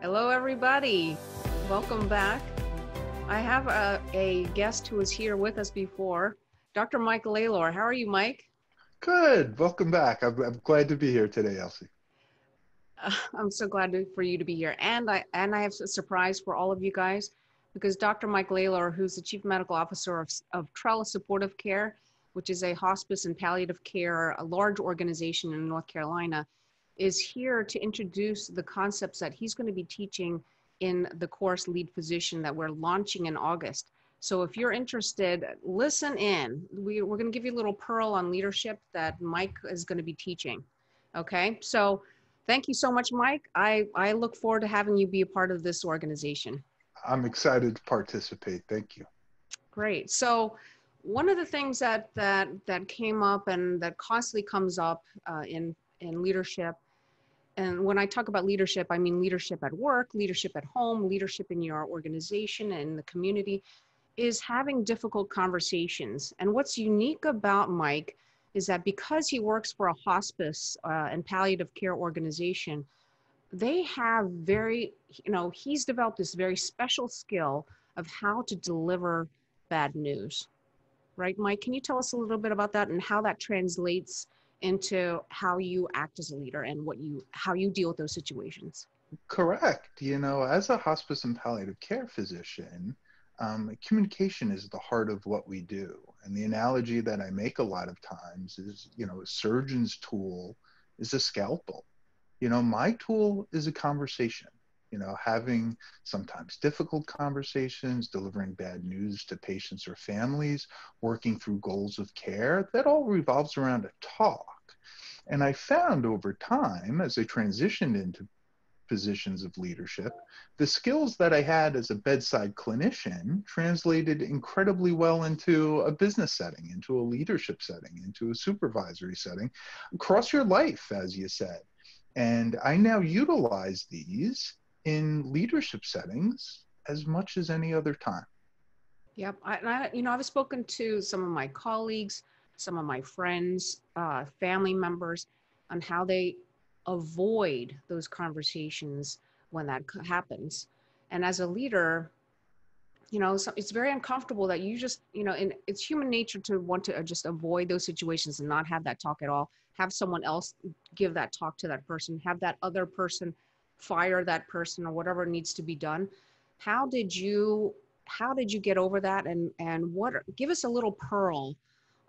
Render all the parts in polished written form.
Hello, everybody. Welcome back. I have a guest who was here with us before, Dr. Mike Lalor. How are you, Mike? Good. Welcome back. I'm glad to be here today, Elsie. I'm so glad for you to be here. And I have a surprise for all of you guys because Dr. Mike Lalor, who's the Chief Medical Officer of Trellis Supportive Care, which is a hospice and palliative care, a large organization in North Carolina, is here to introduce the concepts that he's going to be teaching in the course Lead Physician that we're launching in August. So if you're interested, listen in. We're going to give you a little pearl on leadership that Mike is going to be teaching. Okay, so thank you so much, Mike. I look forward to having you be a part of this organization. I'm excited to participate. Thank you. Great. So one of the things that came up and that constantly comes up in leadership, and when I talk about leadership, I mean leadership at work, leadership at home, leadership in your organization and the community, is having difficult conversations. And what's unique about Mike is that because he works for a hospice and palliative care organization, they have he's developed this very special skill of how to deliver bad news. Right, Mike? Can you tell us a little bit about that and how that translates into how you act as a leader and how you deal with those situations? Correct. As a hospice and palliative care physician, communication is the heart of what we do. And the analogy that I make a lot of times is, a surgeon's tool is a scalpel. My tool is a conversation. Having sometimes difficult conversations, delivering bad news to patients or families, working through goals of care, that all revolves around a talk. And I found over time, as I transitioned into positions of leadership, the skills that I had as a bedside clinician translated incredibly well into a business setting, into a leadership setting, into a supervisory setting, across your life, as you said. And I now utilize these in leadership settings as much as any other time. Yep. I've spoken to some of my colleagues, some of my friends, family members, on how they avoid those conversations when that happens. And as a leader, it's very uncomfortable that you just, and it's human nature to want to just avoid those situations and not have that talk at all. Have someone else give that talk to that person, have that other person fire that person or whatever needs to be done. How did you get over that? And give us a little pearl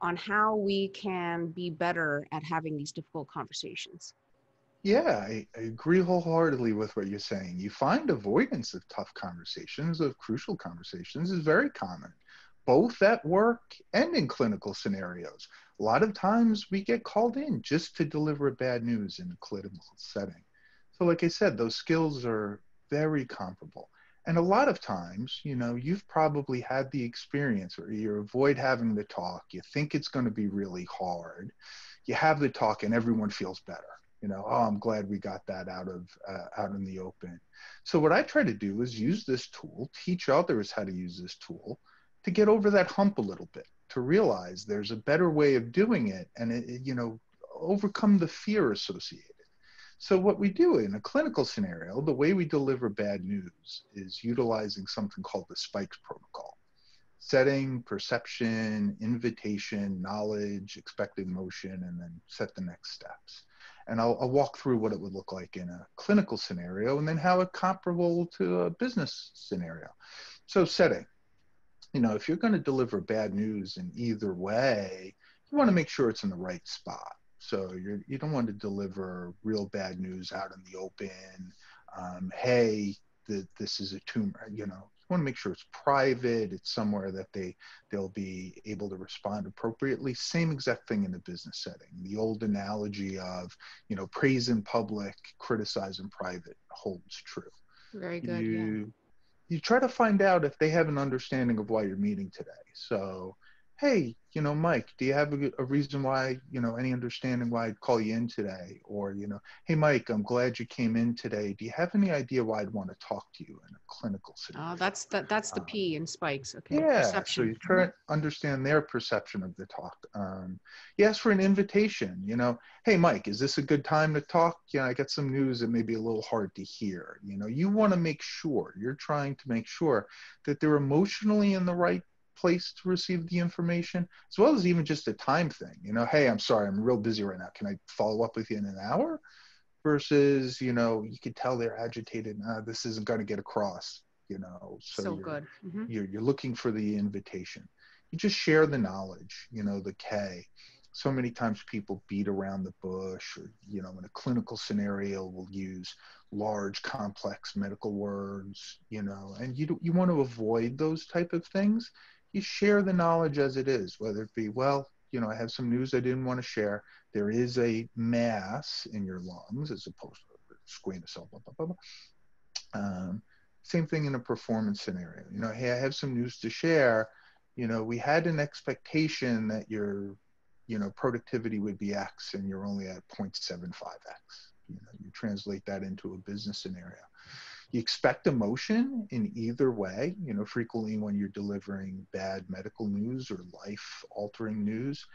on how we can be better at having these difficult conversations. Yeah, I agree wholeheartedly with what you're saying. You find avoidance of tough conversations, of crucial conversations, is very common, both at work and in clinical scenarios. A lot of times we get called in just to deliver bad news in a clinical setting. So like I said, those skills are very comparable. And a lot of times, you've probably had the experience where you avoid having the talk, you think it's going to be really hard, you have the talk and everyone feels better. Oh, I'm glad we got that out in the open. So what I try to do is use this tool, teach others how to use this tool to get over that hump a little bit, to realize there's a better way of doing it and, overcome the fear associated. So what we do in a clinical scenario, the way we deliver bad news is utilizing something called the S.P.I.K.E.S protocol. Setting, perception, invitation, knowledge, expected motion, and then set the next steps. And I'll walk through what it would look like in a clinical scenario and then how it's comparable to a business scenario. So setting, if you're going to deliver bad news in either way, you want to make sure it's in the right spot. So you don't want to deliver real bad news out in the open. Hey, this is a tumor. You want to make sure it's private. It's somewhere that they'll be able to respond appropriately. Same exact thing in a business setting. The old analogy of praise in public, criticize in private holds true. Very good. Yeah. You try to find out if they have an understanding of why you're meeting today. So, hey, Mike, do you have a reason why, any understanding why I'd call you in today? Or, hey, Mike, I'm glad you came in today. Do you have any idea why I'd want to talk to you in a clinical scenario? That's the P in Spikes. Okay. Yeah, so Perception. you try to understand their perception of the talk. You ask for an invitation, hey, Mike, is this a good time to talk? I got some news that may be a little hard to hear. You want to make sure, you're trying to make sure that they're emotionally in the right place to receive the information, as well as even just a time thing. Hey, I'm sorry, I'm real busy right now. Can I follow up with you in an hour? Versus, you could tell they're agitated. This isn't going to get across. So Good. Mm-hmm. You're looking for the invitation. You just share the knowledge, the K. So many times people beat around the bush, or, in a clinical scenario, we'll use large, complex medical words, and you want to avoid those type of things. You share the knowledge as it is, whether it be, well, I have some news I didn't want to share. There is a mass in your lungs as opposed to squamous cell, blah, blah, blah, blah. Same thing in a performance scenario. Hey, I have some news to share. We had an expectation that your, productivity would be X and you're only at 0.75X. You translate that into a business scenario. You expect emotion in either way. Frequently when you're delivering bad medical news or life-altering news,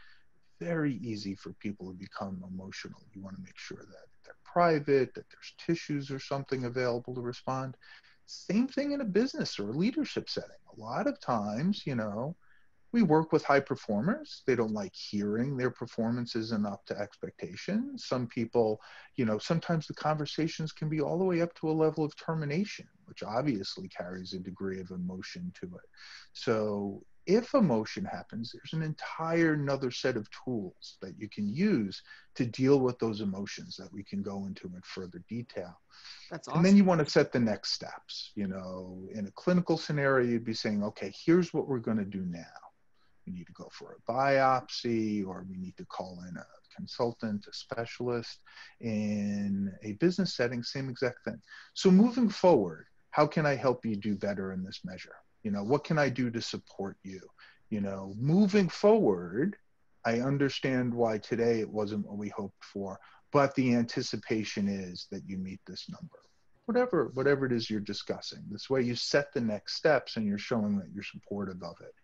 very easy for people to become emotional. You want to make sure that they're private, that there's tissues or something available to respond. Same thing in a business or a leadership setting. A lot of times, we work with high performers. They don't like hearing their performance isn't up to expectation. Some people, sometimes the conversations can be all the way up to a level of termination, which obviously carries a degree of emotion to it. So if emotion happens, there's an entire another set of tools that you can use to deal with those emotions that we can go into in further detail. That's awesome. And then you want to set the next steps. In a clinical scenario, you'd be saying, okay, here's what we're going to do now. We need to go for a biopsy, or we need to call in a consultant, a specialist. In a business setting, same exact thing. So moving forward, how can I help you do better in this measure? What can I do to support you? Moving forward, I understand why today it wasn't what we hoped for, but the anticipation is that you meet this number. Whatever it is you're discussing. This way you set the next steps and you're showing that you're supportive of it.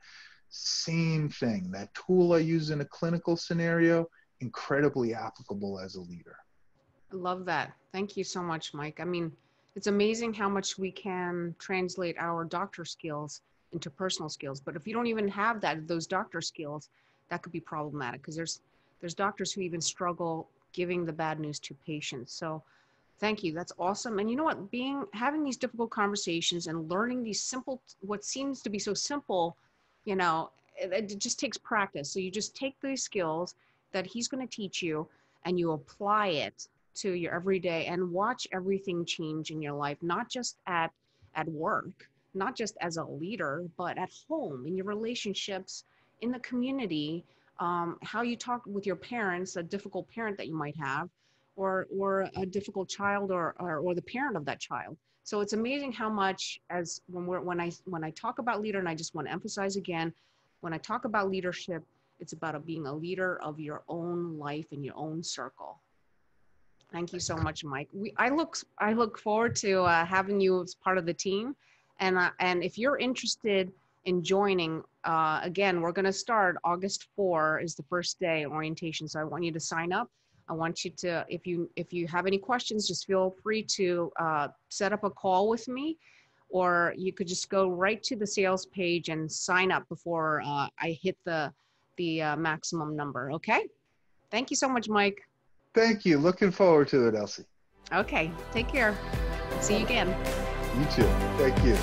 Same thing. That tool I use in a clinical scenario, incredibly applicable as a leader. I love that. Thank you so much, Mike. I mean, it's amazing how much we can translate our doctor skills into personal skills. But if you don't even have those doctor skills, that could be problematic, because there's doctors who even struggle giving the bad news to patients. So thank you. That's awesome. And you know what? Having these difficult conversations and learning these simple, what seems to be so simple, it just takes practice. So you just take these skills that he's going to teach you and you apply it to your everyday, and watch everything change in your life, not just at work, not just as a leader, but at home, in your relationships, in the community, how you talk with your parents, a difficult parent that you might have, or a difficult child, or the parent of that child. So it's amazing how much, as when I talk about leader, and I just want to emphasize again, when I talk about leadership, it's about being a leader of your own life in your own circle. Thank you so much, Mike. I look forward to having you as part of the team, and if you're interested in joining, again, we're going to start August 4 is the first day orientation. So I want you to sign up. I want you to, if you have any questions, just feel free to set up a call with me, or you could just go right to the sales page and sign up before I hit the maximum number. Okay. Thank you so much, Mike. Thank you. Looking forward to it, Elsie. Okay. Take care. See you again. You too. Thank you.